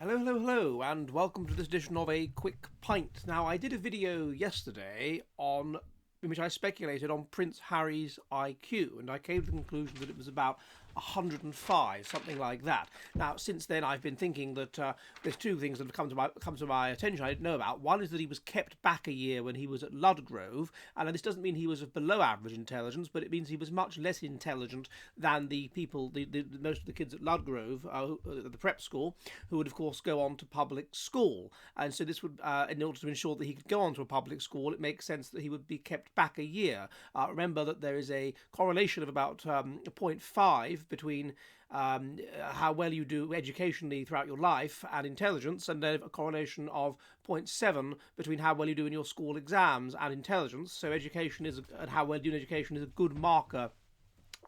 Hello, hello, hello, and welcome to this edition of A Quick Pint. Now, I did a video yesterday in which I speculated on Prince Harry's IQ, and I came to the conclusion that it was about 105, something like that. Now, since then, I've been thinking that there's two things that have come to my attention I didn't know about. One is that he was kept back a year when he was at Ludgrove, and this doesn't mean he was of below average intelligence, but it means he was much less intelligent than the people, most of the kids at Ludgrove, at the prep school, who would, of course, go on to public school. And so this would, in order to ensure that he could go on to a public school, it makes sense that he would be kept back a year. Remember that there is a correlation of about 0.5 between how well you do educationally throughout your life and intelligence, and then a correlation of 0.7 between how well you do in your school exams and intelligence. So and how well you do in education is a good marker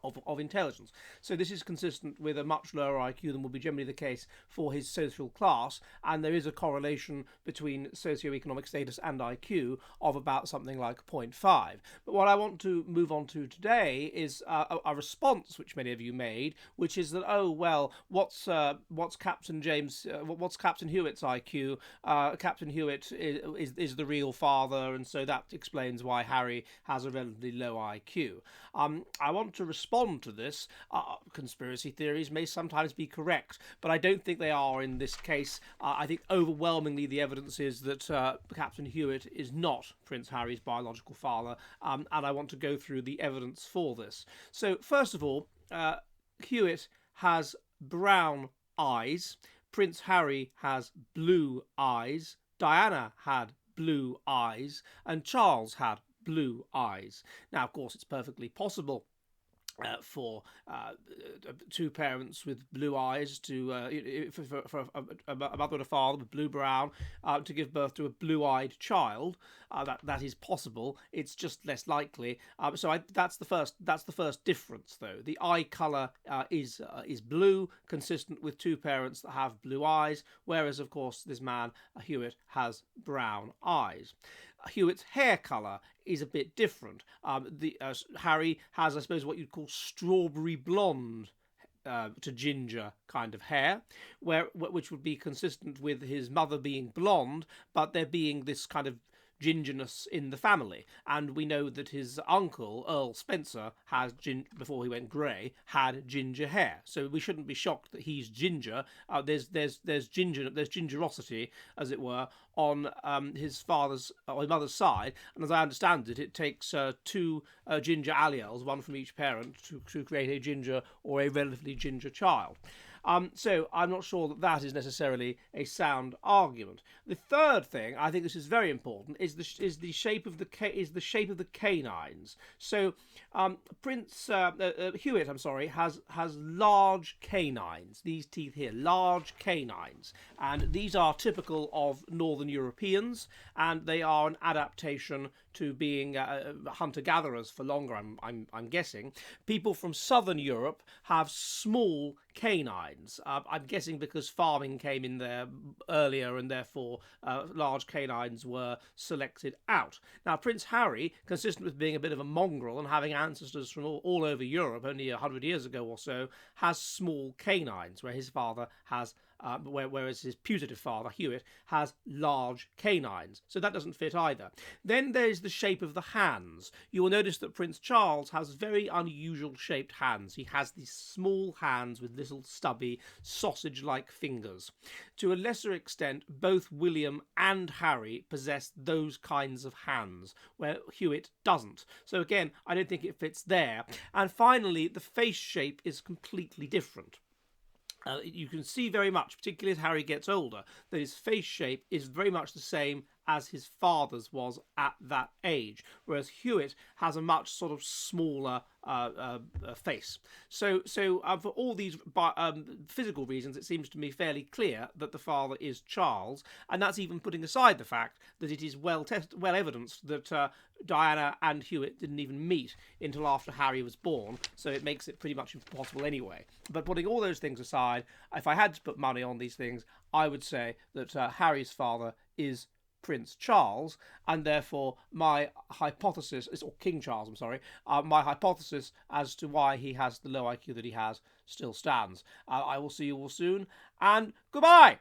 of intelligence. So this is consistent with a much lower IQ than would be generally the case for his social class, and there is a correlation between socioeconomic status and IQ of about something like 0.5. But what I want to move on to today is a response which many of you made, which is that, oh well, what's Captain Hewitt's IQ? Captain Hewitt is the real father, and so that explains why Harry has a relatively low IQ. I want to respond to this. Conspiracy theories may sometimes be correct, but I don't think they are in this case. I think overwhelmingly the evidence is that Captain Hewitt is not Prince Harry's biological father, and I want to go through the evidence for this. So first of all, Hewitt has brown eyes, Prince Harry has blue eyes, Diana had blue eyes, and Charles had blue eyes. Now, of course, it's perfectly possible for two parents with blue eyes for a mother and a father with blue-brown to give birth to a blue-eyed child. That is possible. It's just less likely. That's the first difference, though. The eye colour is blue, consistent with two parents that have blue eyes, whereas, of course, this man Hewitt has brown eyes. Hewitt's hair colour is a bit different. Harry has, I suppose, what you'd call strawberry blonde to ginger kind of hair, which would be consistent with his mother being blonde, but there being this kind of gingerness in the family. And we know that his uncle, Earl Spencer, before he went grey, had ginger hair. So we shouldn't be shocked that he's ginger. There's gingerosity, as it were, on his mother's side. And as I understand it, it takes two ginger alleles, one from each parent, to create a ginger or a relatively ginger child. So I'm not sure that is necessarily a sound argument. The third thing, I think this is very important, is the shape of the canines. So Prince Hewitt, has large canines. These teeth here, large canines, and these are typical of Northern Europeans, and they are an adaptation to being hunter-gatherers for longer. I'm guessing people from Southern Europe have small canines. I'm guessing because farming came in there earlier, and therefore large canines were selected out. Now, Prince Harry, consistent with being a bit of a mongrel and having ancestors from all over Europe only 100 years ago or so, has small canines, where his father has whereas his putative father, Hewitt, has large canines. So that doesn't fit either. Then there's the shape of the hands. You will notice that Prince Charles has very unusual shaped hands. He has these small hands with little stubby sausage-like fingers. To a lesser extent, both William and Harry possess those kinds of hands, where Hewitt doesn't. So again, I don't think it fits there. And finally, the face shape is completely different. You can see very much, particularly as Harry gets older, that his face shape is very much the same as his father's was at that age, whereas Hewitt has a much sort of smaller face. So for all these physical reasons, it seems to me fairly clear that the father is Charles, and that's even putting aside the fact that it is well evidenced that Diana and Hewitt didn't even meet until after Harry was born, so it makes it pretty much impossible anyway. But putting all those things aside, if I had to put money on these things, I would say that Harry's father is Prince Charles, and therefore my hypothesis, or King Charles, my hypothesis as to why he has the low IQ that he has still stands. I will see you all soon, and goodbye!